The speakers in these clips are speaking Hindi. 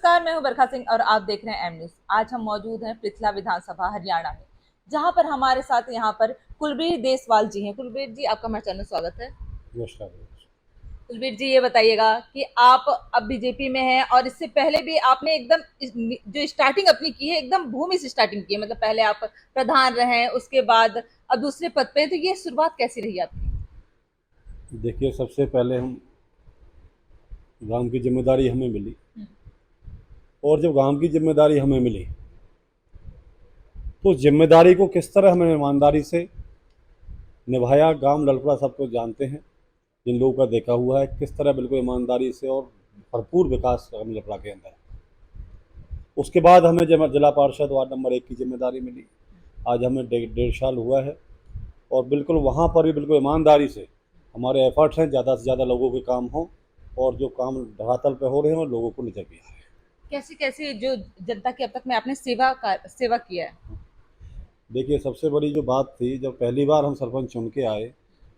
नमस्कार, मैं हूं बरखा सिंह और आप देख रहे हैं एम न्यूज। आज हम मौजूद हैं पृथला विधानसभा हरियाणा में, जहां पर हमारे साथ यहां पर कुलबीर देसवाल जी हैं। कुलबीर जी, आपका हमारे चैनल में स्वागत है। नमस्कार। कुलबीर जी, ये बताइएगा कि आप अब बीजेपी में हैं और इससे पहले भी आपने एकदम जो स्टार्टिंग अपनी की है एकदम भूमि से स्टार्टिंग की है, मतलब पहले आप प्रधान रहे, उसके बाद अब दूसरे पद पे। तो ये शुरुआत कैसी रही आपकी? देखिए, सबसे पहले हम गांव की जिम्मेदारी हमें मिली, और जब गांव की जिम्मेदारी हमें मिली तो जिम्मेदारी को किस तरह हमने ईमानदारी से निभाया। गांव ललपड़ा सबको जानते हैं, जिन लोगों का देखा हुआ है किस तरह बिल्कुल ईमानदारी से और भरपूर विकास हम ललपड़ा के अंदर। उसके बाद हमें जिला पार्षद वार्ड नंबर 1 की जिम्मेदारी मिली। आज हमें 1.5 साल हुआ है, और बिल्कुल वहाँ पर भी बिल्कुल ईमानदारी से हमारे एफर्ट्स हैं ज़्यादा से ज़्यादा लोगों के काम हों, और जो काम धरातल पे हो रहे हैं और लोगों को नजर भी आ रहे हैं। कैसी कैसी जो जनता की अब तक में आपने सेवा किया है? देखिए, सबसे बड़ी जो बात थी, जब पहली बार हम सरपंच चुन के आए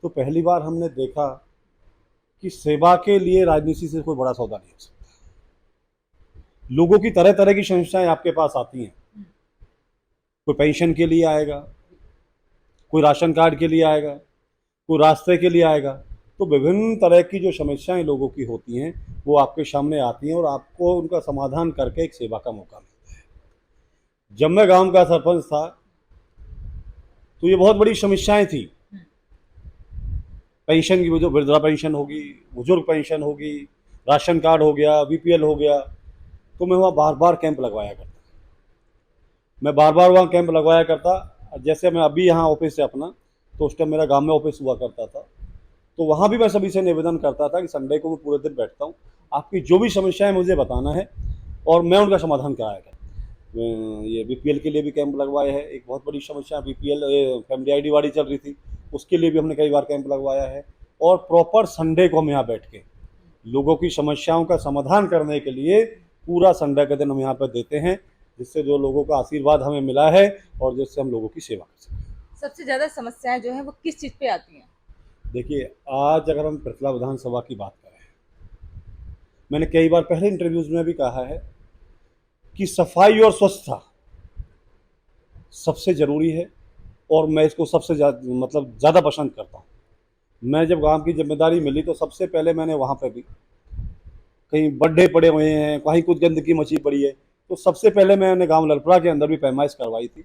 तो पहली बार हमने देखा कि सेवा के लिए राजनीति से कोई बड़ा सौदा नहीं हो सकता। लोगों की तरह तरह की समस्याएं आपके पास आती हैं। कोई पेंशन के लिए आएगा, कोई राशन कार्ड के लिए आएगा, कोई रास्ते के लिए आएगा। तो विभिन्न तरह की जो समस्याएं लोगों की होती हैं वो आपके सामने आती हैं, और आपको उनका समाधान करके एक सेवा का मौका मिलता है। जब मैं गांव का सरपंच था तो ये बहुत बड़ी समस्याएं थी। पेंशन की, जो वृद्धा पेंशन होगी, बुजुर्ग पेंशन होगी, राशन कार्ड हो गया, बीपीएल हो गया, तो मैं वहाँ बार बार कैंप लगवाया करता। मैं बार बार वहाँ कैंप लगवाया करता। जैसे मैं अभी यहाँ ऑफिस है अपना, तो उस टाइम मेरा गांव में ऑफिस हुआ करता था, तो वहाँ भी मैं सभी से निवेदन करता था कि संडे को मैं पूरे दिन बैठता हूँ, आपकी जो भी समस्याएं मुझे बताना है और मैं उनका समाधान कराया करता। ये बीपीएल के लिए भी कैंप लगवाए हैं। एक बहुत बड़ी समस्या बीपीएल फैमिली आईडी वाड़ी चल रही थी, उसके लिए भी हमने कई बार कैंप लगवाया है। और प्रॉपर संडे को हम यहाँ बैठ के लोगों की समस्याओं का समाधान करने के लिए पूरा संडे का दिन हम यहाँ पर देते हैं, जिससे जो लोगों का आशीर्वाद हमें मिला है और जिससे हम लोगों की सेवा कर सकें। सबसे ज्यादा समस्याएं जो है वो किस चीज पे आती हैं? देखिए, आज अगर हम पृथला विधानसभा की बात करें, मैंने कई बार पहले इंटरव्यूज में भी कहा है कि सफाई और स्वच्छता सबसे ज़रूरी है, और मैं इसको सबसे ज़्यादा पसंद करता हूँ। मैं जब गांव की जिम्मेदारी मिली तो सबसे पहले मैंने वहाँ पे भी, कहीं गड्ढे पड़े हुए हैं, कहीं कुछ गंदगी मची पड़ी है, तो सबसे पहले मैंने गांव ललपड़ा के अंदर भी पैमाइश करवाई थी।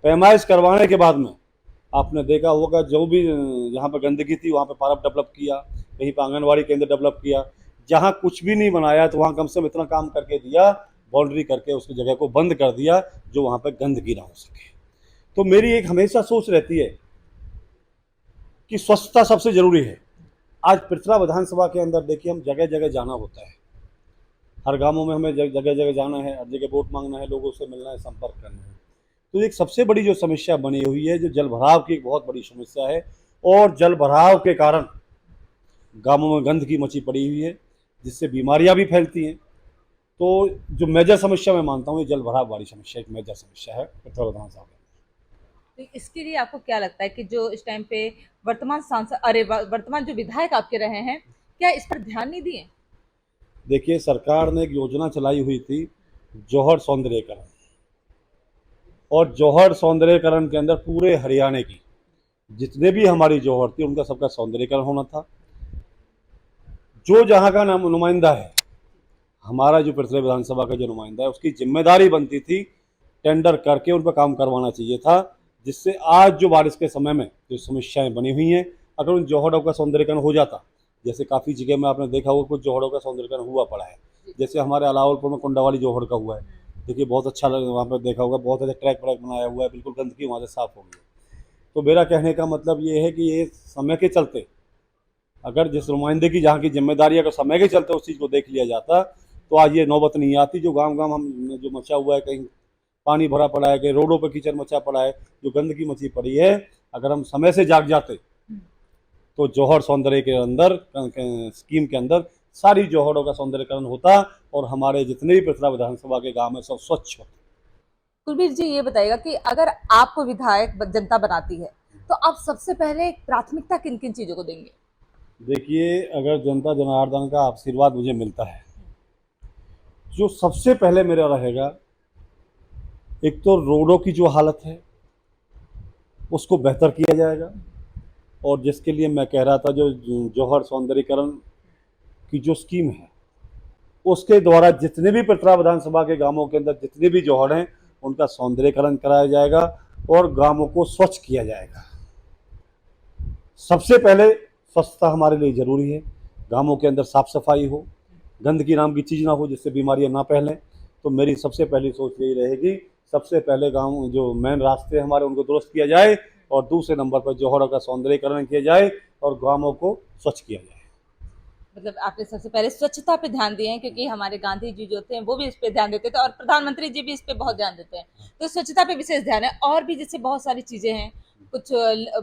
पैमाइश करवाने के बाद में आपने देखा होगा, जो भी जहाँ पर गंदगी थी वहाँ पे पार्क डेवलप किया, कहीं पर आंगनबाड़ी केंद्र डेवलप किया। जहाँ कुछ भी नहीं बनाया तो वहाँ कम से कम इतना काम करके दिया, बाउंड्री करके उसकी जगह को बंद कर दिया, जो वहाँ पर गंदगी ना हो सके। तो मेरी एक हमेशा सोच रहती है कि स्वच्छता सबसे ज़रूरी है। आज पृथला विधानसभा के अंदर देखिए, हम जगह जगह जाना होता है, हर गांवों में हमें जगह जगह जाना है, हर जगह वोट मांगना है, लोगों से मिलना है, संपर्क करना है। तो एक सबसे बड़ी जो समस्या बनी हुई है, जो जल भराव की एक बहुत बड़ी समस्या है, और जल भराव के कारण गांवों में गंदगी मची पड़ी हुई है, जिससे बीमारियां भी फैलती हैं। तो जो मेजर समस्या मैं मानता हूँ, ये जल भराव वाली समस्या एक मेजर समस्या है पृथला विधानसभा। तो इसके लिए आपको क्या लगता है कि जो इस टाइम पे वर्तमान जो विधायक आपके रहे हैं, क्या इस पर ध्यान नहीं दिए? देखिए, सरकार ने एक योजना चलाई हुई थी, जौहर सौंदर्यकरण, और जौहर सौंदर्यकरण के अंदर पूरे हरियाणा की जितने भी हमारी जौहर थी उनका सबका सौंदर्यकरण होना था। जो जहाँ का नाम नुमाइंदा है, हमारा जो पृथ्वी विधानसभा का जो नुमाइंदा है, उसकी जिम्मेदारी बनती थी टेंडर करके उन पर काम करवाना चाहिए था, जिससे आज जो बारिश के समय में जो समस्याएं बनी हुई हैं, अगर उन जौहरों का सौंदर्यकरण हो जाता, जैसे काफ़ी जगह में आपने देखा होगा कुछ जौहरों का सौंदर्यकरण हुआ पड़ा है, जैसे हमारे अलावलपुर में कुंडावाली जौहर का हुआ है। देखिए, बहुत अच्छा लगा, वहाँ पर देखा होगा बहुत अच्छा ट्रैक व्रैक बनाया हुआ है, बिल्कुल गंदगी वहाँ से साफ़ हो गई है। तो मेरा कहने का मतलब ये है कि ये समय के चलते, अगर जिस नुमाइंदे की जहाँ की जिम्मेदारी अगर समय के चलते उस चीज़ को देख लिया जाता, तो आज ये नौबत नहीं आती। जो गांव गांव हम जो मचा हुआ है, कहीं पानी भरा पड़ा है, कहीं रोडों पर कीचड़ मचा पड़ा है, जो गंदगी मची पड़ी है, अगर हम समय से जाग जाते तो जौहर सौंदर्य के अंदर स्कीम के अंदर सारी जौहरों का सौंदर्यकरण होता, और हमारे जितने भी पृथला विधानसभा के गाँव में सब स्वच्छ होते। कुलबीर जी, ये बताइएगा कि अगर आपको विधायक जनता बनाती है तो आप सबसे पहले प्राथमिकता किन किन चीजों को देंगे? देखिए, अगर जनता जनार्दन का आशीर्वाद मुझे मिलता है, जो सबसे पहले मेरा रहेगा, एक तो रोडों की जो हालत है उसको बेहतर किया जाएगा, और जिसके लिए मैं कह रहा था जो जौहर सौंदर्यीकरण की जो स्कीम है उसके द्वारा जितने भी पिपरा विधानसभा के गांवों के अंदर जितने भी जौहर हैं उनका सौंदर्यीकरण कराया जाएगा और गांवों को स्वच्छ किया जाएगा। सबसे पहले स्वच्छता हमारे लिए ज़रूरी है, गांवों के अंदर साफ सफाई हो, गंदगी नाम की चीज़ ना हो जिससे बीमारियां ना फैलें। तो मेरी सबसे पहली सोच यही रहेगी, सबसे पहले गांव जो मेन रास्ते हमारे उनको दुरुस्त किया जाए और दूसरे नंबर पर जौहरों का सौंदर्यीकरण किया जाए और गांवों को स्वच्छ किया जाए। मतलब आपने सबसे पहले स्वच्छता पे ध्यान दिए हैं, क्योंकि हमारे गांधी जी जो थे वो भी इस पे ध्यान देते थे और प्रधानमंत्री जी भी इस पे बहुत ध्यान देते हैं। तो स्वच्छता पे विशेष ध्यान है। और भी जैसे बहुत सारी चीजें हैं, कुछ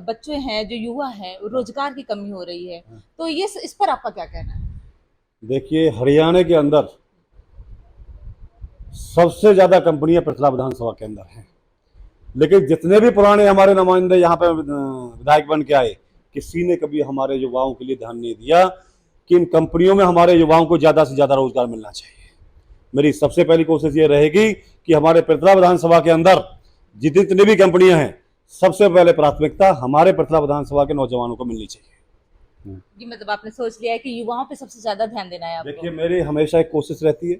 बच्चे हैं जो युवा हैं, रोजगार की कमी हो रही है, तो ये इस पर आपका क्या कहना है? देखिए, हरियाणा के अंदर सबसे ज़्यादा कंपनियां पिपरा विधानसभा के अंदर हैं, लेकिन जितने भी पुराने हमारे नुमाइंदे यहाँ पे विधायक बन के आए, किसी ने कभी हमारे युवाओं के लिए ध्यान नहीं दिया कि इन कंपनियों में हमारे युवाओं को ज़्यादा से ज़्यादा रोजगार मिलना चाहिए। मेरी सबसे पहली कोशिश ये रहेगी कि हमारे पिपरा विधानसभा के अंदर जितनी भी कंपनियां हैं, सबसे पहले प्राथमिकता हमारे पिपरा विधानसभा के नौजवानों को मिलनी चाहिए। जी, मतलब आपने सोच लिया है कि युवाओं पे सबसे ज्यादा ध्यान देना है आपको। देखिए, मेरी हमेशा एक कोशिश रहती है,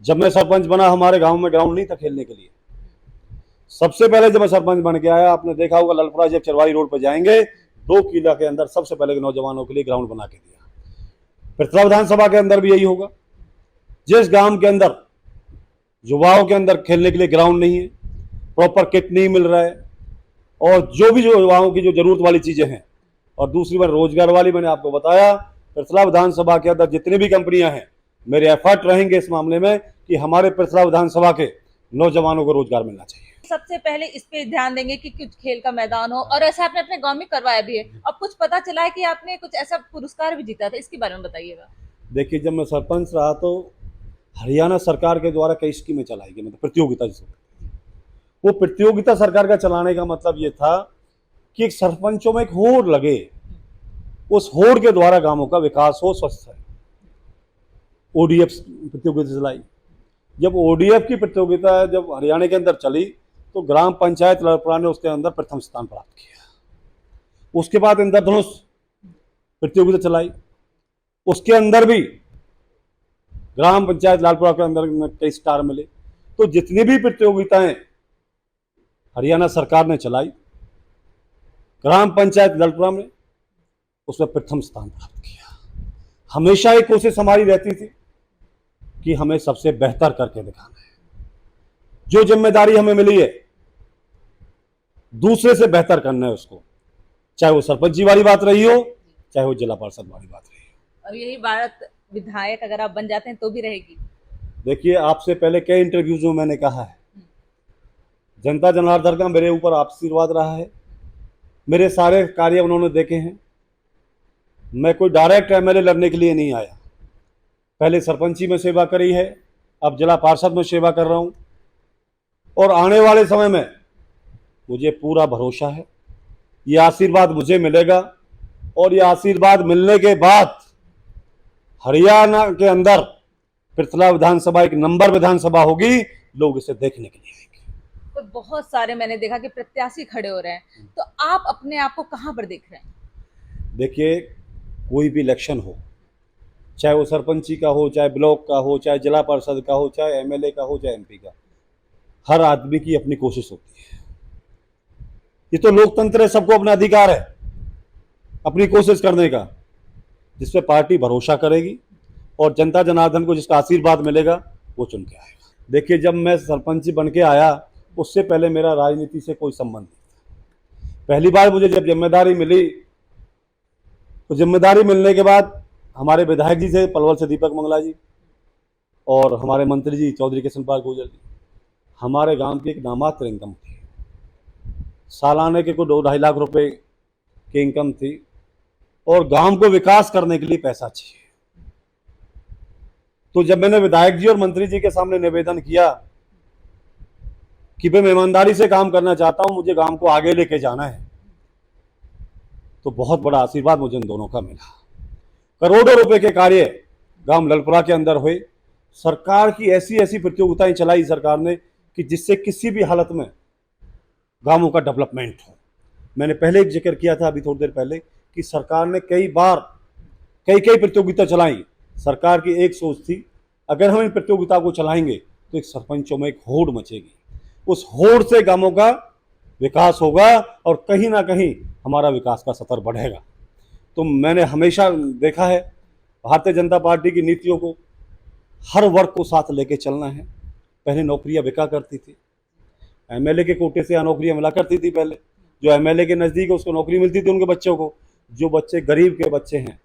जब मैं सरपंच बना हमारे गांव में ग्राउंड नहीं था खेलने के लिए। सबसे पहले जब मैं सरपंच बन के आया, आपने देखा होगा ललपुरा जब चरवाई रोड पर जाएंगे 2 किला के अंदर सबसे पहले नौजवानों के लिए ग्राउंड बना के दिया। पिपरा विधानसभा के अंदर भी यही होगा। जिस गांव के अंदर युवाओं के अंदर खेलने के लिए ग्राउंड नहीं है, प्रॉपर किट नहीं मिल रहा है, और जो युवाओं की जो जरूरत वाली चीजें हैं, और दूसरी बार रोजगार वाली, मैंने आपको बताया पिपरा विधानसभा के अंदर जितनी भी कंपनियां हैं, मेरे एफर्ट रहेंगे इस मामले में कि हमारे पिपरा विधानसभा के नौजवानों को रोजगार मिलना चाहिए। सबसे पहले इस पे ध्यान देंगे कि कुछ खेल का मैदान हो, और ऐसा आपने अपने गांव में करवाया भी है। अब कुछ पता चला है कि आपने कुछ ऐसा पुरस्कार भी जीता था, इसके बारे में बताइएगा। देखिए, जब मैं सरपंच रहा तो हरियाणा सरकार के द्वारा कई स्कीमें चलाई गई, मतलब प्रतियोगिता जिसे, वो प्रतियोगिता सरकार का चलाने का मतलब ये था कि एक सरपंचों में एक होड़ लगे, उस होड़ के द्वारा गांवों का विकास हो, स्वच्छ है। ओडीएफ प्रतियोगिता चलाई। जब ओडीएफ की प्रतियोगिता जब हरियाणा के अंदर चली तो ग्राम पंचायत लड़पुरा ने उसके अंदर प्रथम स्थान प्राप्त किया। उसके बाद इंद्रधनुष प्रतियोगिता चलाई, उसके अंदर भी ग्राम पंचायत लालपुरा के अंदर कई स्टार मिले। तो जितनी भी प्रतियोगिताएं हरियाणा सरकार ने चलाई, ग्राम पंचायत लालपुरा में उसमें प्रथम स्थान प्राप्त किया। हमेशा एक कोशिश हमारी रहती थी कि हमें सबसे बेहतर करके दिखाना है। जो जिम्मेदारी हमें मिली है दूसरे से बेहतर करना है उसको, चाहे वो सरपंच जी वाली बात रही हो, चाहे वो जिला पार्षद वाली बात रही हो। और यही बात विधायक अगर आप बन जाते हैं तो भी रहेगी। देखिए, आपसे पहले कई इंटरव्यूज में मैंने कहा है, जनता जनार्दन का मेरे ऊपर आशीर्वाद रहा है, मेरे सारे कार्य उन्होंने देखे हैं। मैं कोई डायरेक्ट एमएलए लड़ने के लिए नहीं आया, पहले सरपंची में सेवा करी है, अब जिला पार्षद में सेवा कर रहा हूं, और आने वाले समय में मुझे पूरा भरोसा है ये आशीर्वाद मुझे मिलेगा, और ये आशीर्वाद मिलने के बाद हरियाणा के अंदर पिपरा विधानसभा एक नंबर विधानसभा होगी, लोग इसे देखने के लिए आएंगे। तो बहुत सारे मैंने देखा कि प्रत्याशी खड़े हो रहे हैं, तो आप अपने आप को कहां पर देख रहे हैं? देखिए, कोई भी इलेक्शन हो, चाहे वो सरपंची का हो, चाहे ब्लॉक का हो, चाहे जिला परिषद का हो, चाहे एमएलए का हो, चाहे एमपी का, हर आदमी की अपनी कोशिश होती है। ये तो लोकतंत्र है, सबको अपना अधिकार है अपनी कोशिश करने का, जिसपे पार्टी भरोसा करेगी और जनता जनार्दन को जिसका आशीर्वाद मिलेगा वो चुन के आएगा। देखिए, जब मैं सरपंच बन के आया उससे पहले मेरा राजनीति से कोई संबंध नहीं था। पहली बार मुझे जब जिम्मेदारी मिली तो जिम्मेदारी मिलने के बाद हमारे विधायक जी थे पलवल से दीपक मंगला जी, और हमारे मंत्री जी चौधरी किशनपाल गुर्जर जी, हमारे गांव की एक नामात्र इनकम थी, सालाने के को 2-2.5 लाख रुपए की इनकम थी, और गांव को विकास करने के लिए पैसा चाहिए। तो जब मैंने विधायक जी और मंत्री जी के सामने निवेदन किया कि मैं ईमानदारी से काम करना चाहता हूं, मुझे गांव को आगे लेके जाना है, तो बहुत बड़ा आशीर्वाद मुझे इन दोनों का मिला। करोड़ों रुपए के कार्य गांव ललपुरा के अंदर हुए, सरकार की ऐसी ऐसी प्रतियोगिताएं चलाई सरकार ने कि जिससे किसी भी हालत में गांवों का डेवलपमेंट हो। मैंने पहले एक जिक्र किया था अभी थोड़ी देर पहले कि सरकार ने कई बार कई कई प्रतियोगिता चलाई। सरकार की एक सोच थी, अगर हम इन प्रतियोगिता को चलाएंगे तो एक सरपंचों में एक होड़ मचेगी, उस होड़ से गांवों का विकास होगा और कहीं ना कहीं हमारा विकास का स्तर बढ़ेगा। तो मैंने हमेशा देखा है भारतीय जनता पार्टी की नीतियों को, हर वर्ग को साथ लेके चलना है। पहले नौकरियां बिका करती थी, एमएलए के कोटे से नौकरियां मिला करती थी। पहले जो एमएलए के नज़दीक है उसको नौकरी मिलती थी, उनके बच्चों को। जो बच्चे गरीब के बच्चे हैं,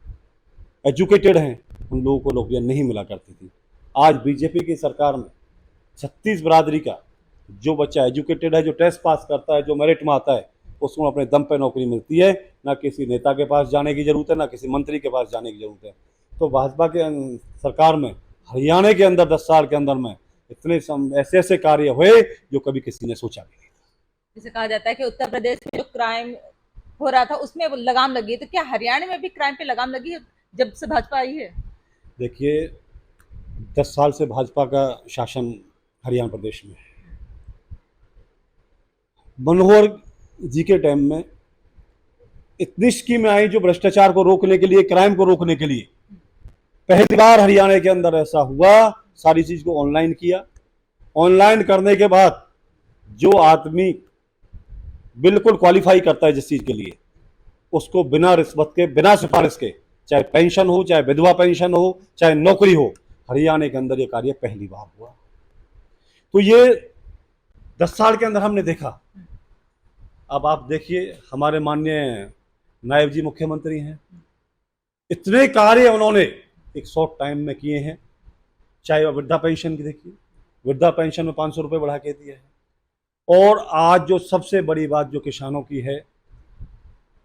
एजुकेटेड हैं, उन लोगों को नौकरियां नहीं मिला करती थी। आज बीजेपी की सरकार में 36 बिरादरी का जो बच्चा एजुकेटेड है, जो टेस्ट पास करता है, जो मेरिट में आता है, उसको अपने दम पे नौकरी मिलती है। ना किसी नेता के पास जाने की ज़रूरत है, ना किसी मंत्री के पास जाने की ज़रूरत है। तो भाजपा के सरकार में हरियाणा के अंदर 10 साल के अंदर में इतने ऐसे ऐसे कार्य हुए जो कभी किसी ने सोचा भी नहीं। जैसे कहा जाता है कि उत्तर प्रदेश में जो क्राइम हो रहा था उसमें लगाम लगी है, तो क्या हरियाणा में भी क्राइम पे लगाम लगी है जब से भाजपा आई है? देखिए, 10 साल से भाजपा का शासन हरियाणा प्रदेश में है। मनोहर जी के टाइम में इतनी स्कीमें आई जो भ्रष्टाचार को रोकने के लिए, क्राइम को रोकने के लिए। पहली बार हरियाणा के अंदर ऐसा हुआ, सारी चीज को ऑनलाइन किया। ऑनलाइन करने के बाद जो आदमी बिल्कुल क्वालिफाई करता है जिस चीज के लिए, उसको बिना रिश्वत के, बिना सिफारिश के, चाहे पेंशन हो, चाहे विधवा पेंशन हो, चाहे नौकरी हो, हरियाणा के अंदर ये कार्य पहली बार हुआ। तो ये 10 साल के अंदर हमने देखा। अब आप देखिए, हमारे माननीय नायब जी मुख्यमंत्री हैं, इतने कार्य उन्होंने एक शॉर्ट टाइम में किए हैं। चाहे वृद्धा पेंशन की देखिए, वृद्धा पेंशन में 500 रुपये बढ़ा के दिया है। और आज जो सबसे बड़ी बात जो किसानों की है,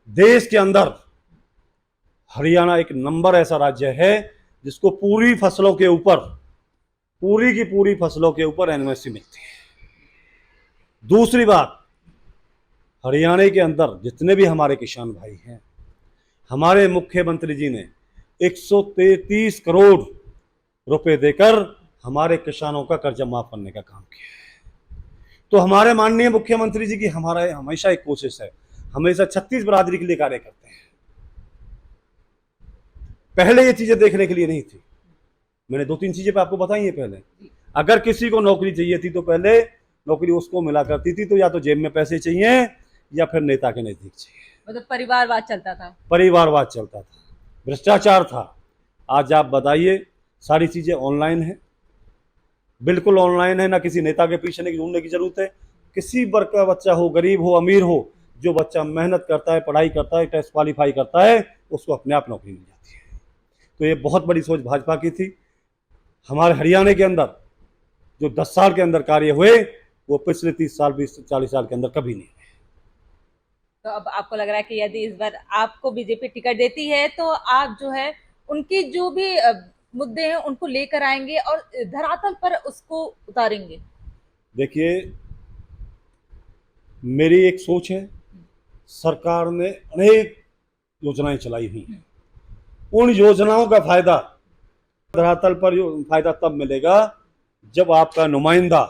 देश के अंदर हरियाणा एक नंबर ऐसा राज्य है जिसको पूरी फसलों के ऊपर, पूरी की पूरी फसलों के ऊपर एनओसी मिलती है। दूसरी बात, हरियाणा के अंदर जितने भी हमारे किसान भाई हैं, हमारे मुख्यमंत्री जी ने 133 करोड़ रुपए देकर हमारे किसानों का कर्जा माफ करने का काम किया है। तो हमारे माननीय मुख्यमंत्री जी की हमारा हमेशा एक कोशिश है, हमेशा 36 बिरादरी के लिए कार्य करते हैं। पहले ये चीजें देखने के लिए नहीं थी। मैंने 2-3 चीजें पे आपको बताई है। पहले अगर किसी को नौकरी चाहिए थी तो पहले नौकरी उसको मिला करती थी, तो या तो जेब में पैसे चाहिए या फिर नेता के नजदीक चाहिए। मतलब परिवारवाद चलता था, परिवारवाद चलता था, भ्रष्टाचार था। आज आप बताइए, सारी चीजें ऑनलाइन है, बिल्कुल ऑनलाइन है। ना किसी नेता के पीछे नहीं ढूंढने की जरूरत है। किसी वर्ग का बच्चा हो, गरीब हो, अमीर हो, जो बच्चा मेहनत करता है, पढ़ाई करता है, टेस्ट क्वालिफाई करता है, उसको अपने आप नौकरी मिल जाती है। तो ये बहुत बड़ी सोच भाजपा की थी। हमारे हरियाणा के अंदर जो 10 साल के अंदर कार्य हुए, वो पिछले 30 साल, 20-40 साल के अंदर कभी नहीं। तो अब आपको लग रहा है कि यदि इस बार आपको बीजेपी टिकट देती है तो आप जो है उनकी जो भी मुद्दे हैं उनको लेकर आएंगे और धरातल पर उसको उतारेंगे? देखिए, मेरी एक सोच है, सरकार ने अनेक योजनाएं चलाई हुई हैं। उन योजनाओं का फायदा धरातल पर फायदा तब मिलेगा जब आपका नुमाइंदा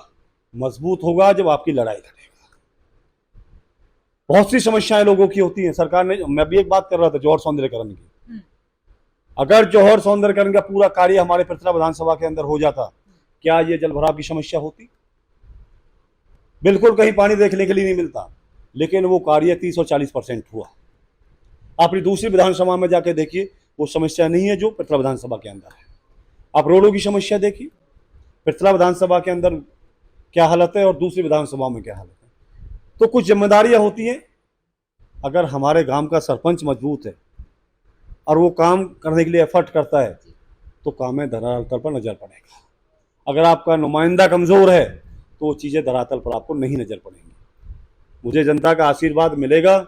मजबूत होगा, जब आपकी लड़ाई लड़ेगा। बहुत सी समस्याएं लोगों की होती हैं। सरकार ने, मैं भी एक बात कर रहा था जौहर सौंदर्यकरण की, अगर जौहर सौंदर्यकरण का पूरा कार्य हमारे पृथला विधानसभा के अंदर हो जाता, क्या ये जल भराव की समस्या होती? बिल्कुल कहीं पानी देखने के लिए नहीं मिलता। लेकिन वो कार्य 30 और 40% हुआ। अपनी दूसरी विधानसभा में जाके देखिए, वो समस्या नहीं है जो पृथला विधानसभा के अंदर है। आप रोडों की समस्या देखिए, पृथला विधानसभा के अंदर क्या हालत है और दूसरी विधानसभा में क्या हालत है। तो कुछ जिम्मेदारियां होती हैं। अगर हमारे गांव का सरपंच मजबूत है और वो काम करने के लिए एफर्ट करता है, तो काम में धरातल पर नजर पड़ेगा। अगर आपका नुमाइंदा कमजोर है तो वो चीजें धरातल पर आपको नहीं नजर पड़ेंगी। मुझे जनता का आशीर्वाद मिलेगा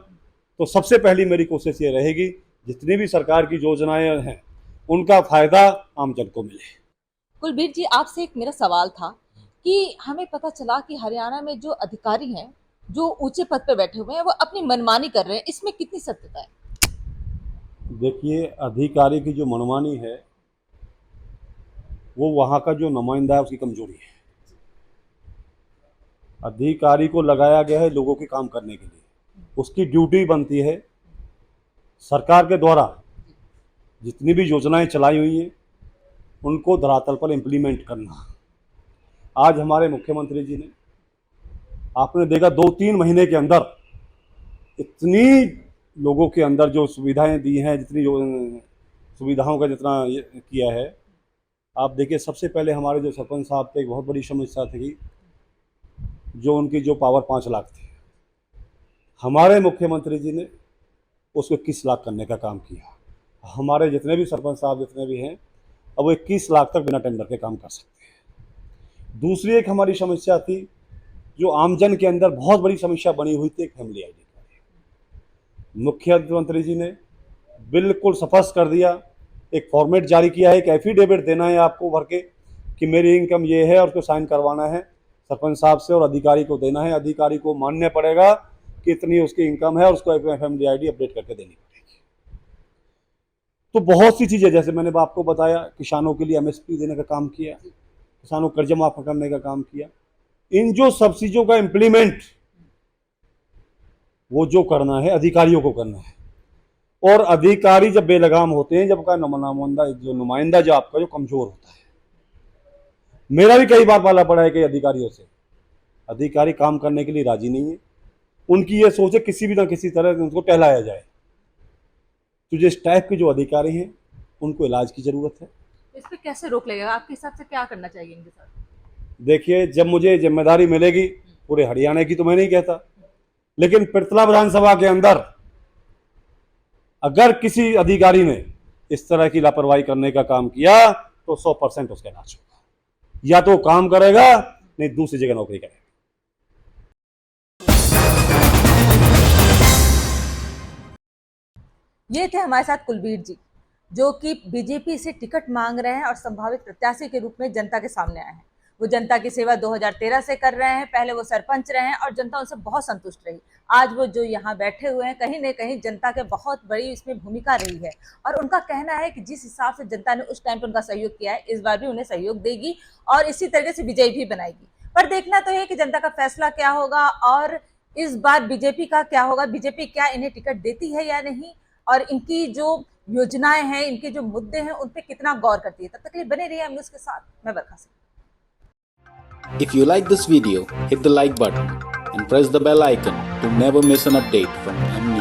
तो सबसे पहली मेरी कोशिश ये रहेगी, जितनी भी सरकार की योजनाएं हैं उनका फायदा आम जन को मिले। कुलबीर जी, आपसे एक मेरा सवाल था कि हमें पता चला कि हरियाणा में जो अधिकारी हैं, जो ऊंचे पद पे बैठे हुए हैं, वो अपनी मनमानी कर रहे हैं, इसमें कितनी सत्यता है? देखिए, अधिकारी की जो मनमानी है, वो वहाँ का जो नुमाइंदा है उसकी कमजोरी है। अधिकारी को लगाया गया है लोगों के काम करने के लिए, उसकी ड्यूटी बनती है सरकार के द्वारा जितनी भी योजनाएं चलाई हुई हैं उनको धरातल पर इम्प्लीमेंट करना। आज हमारे मुख्यमंत्री जी ने, आपने देखा 2-3 महीने के अंदर इतनी लोगों के अंदर जो सुविधाएं दी हैं, जितनी सुविधाओं का जितना ये किया है। आप देखिए, सबसे पहले हमारे जो सरपंच साहब थे, एक बहुत बड़ी समस्या थी जो उनकी जो पावर 5 लाख थी, हमारे मुख्यमंत्री जी ने उसको 21 लाख करने का काम किया। हमारे जितने भी सरपंच साहब जितने भी हैं, अब वो 21 लाख तक बिना टेंडर के काम कर सकते हैं। दूसरी एक हमारी समस्या थी जो आमजन के अंदर बहुत बड़ी समस्या बनी हुई थी, एक फैमिली आईडी कार्ड। मुख्यमंत्री जी ने बिल्कुल स्पष्ट कर दिया, एक फॉर्मेट जारी किया है, एक एफिडेविट देना है आपको भर के कि मेरी इनकम ये है, और उसको साइन करवाना है सरपंच साहब से और अधिकारी को देना है। अधिकारी को मानना पड़ेगा कि इतनी उसकी इनकम है और उसको एक फैमिली आईडी अपडेट करके देनी पड़ेगी। तो बहुत सी चीज़ें, जैसे मैंने आपको बताया, किसानों के लिए एमएसपी देने का काम किया, किसानों को कर्ज माफ करने का काम किया। इन जो सब चीज़ों का इम्प्लीमेंट वो जो करना है अधिकारियों को करना है। और अधिकारी जब बेलगाम होते हैं, जब का नुमाइंदा जो आपका जो कमजोर होता है। मेरा भी कई बार पाला पड़ा है कि अधिकारियों से, अधिकारी काम करने के लिए राजी नहीं है। उनकी ये सोच है किसी भी ना किसी तरह उनको टहलाया जाए। तो जो इस टाइप के जो अधिकारी हैं उनको इलाज की जरूरत है। इस पे कैसे रोक लगेगा, आपके हिसाब से क्या करना चाहिए इनके साथ? देखिए, जब मुझे जिम्मेदारी मिलेगी पूरे हरियाणा की, तो मैं नहीं कहता, लेकिन पिरतला विधानसभा के अंदर अगर किसी अधिकारी ने इस तरह की लापरवाही करने का काम किया तो 100% उसका इलाज होगा। या तो काम करेगा, नहीं दूसरी जगह नौकरी करेगा। ये थे हमारे साथ कुलबीर जी, जो कि बीजेपी से टिकट मांग रहे हैं और संभावित प्रत्याशी के रूप में जनता के सामने आए हैं। वो जनता की सेवा 2013 से कर रहे हैं, पहले वो सरपंच रहे हैं और जनता उनसे बहुत संतुष्ट रही। आज वो जो यहाँ बैठे हुए हैं, कहीं न कहीं जनता के बहुत बड़ी इसमें भूमिका रही है और उनका कहना है कि जिस हिसाब से जनता ने उस टाइम पर उनका सहयोग किया है, इस बार भी उन्हें सहयोग देगी और इसी तरीके से विजयी भी बनाएगी। पर देखना तो है कि जनता का फैसला क्या होगा और इस बार बीजेपी का क्या होगा, बीजेपी क्या इन्हें टिकट देती है या नहीं, और इनकी जो योजनाएं हैं, इनके जो मुद्दे हैं, उन पे कितना गौर करती है। तब तक के लिए बने रहिए हम न्यूज़ के साथ। मैं बरखा Singh. If you like this video, hit the like button and press the bell icon to never miss an update from M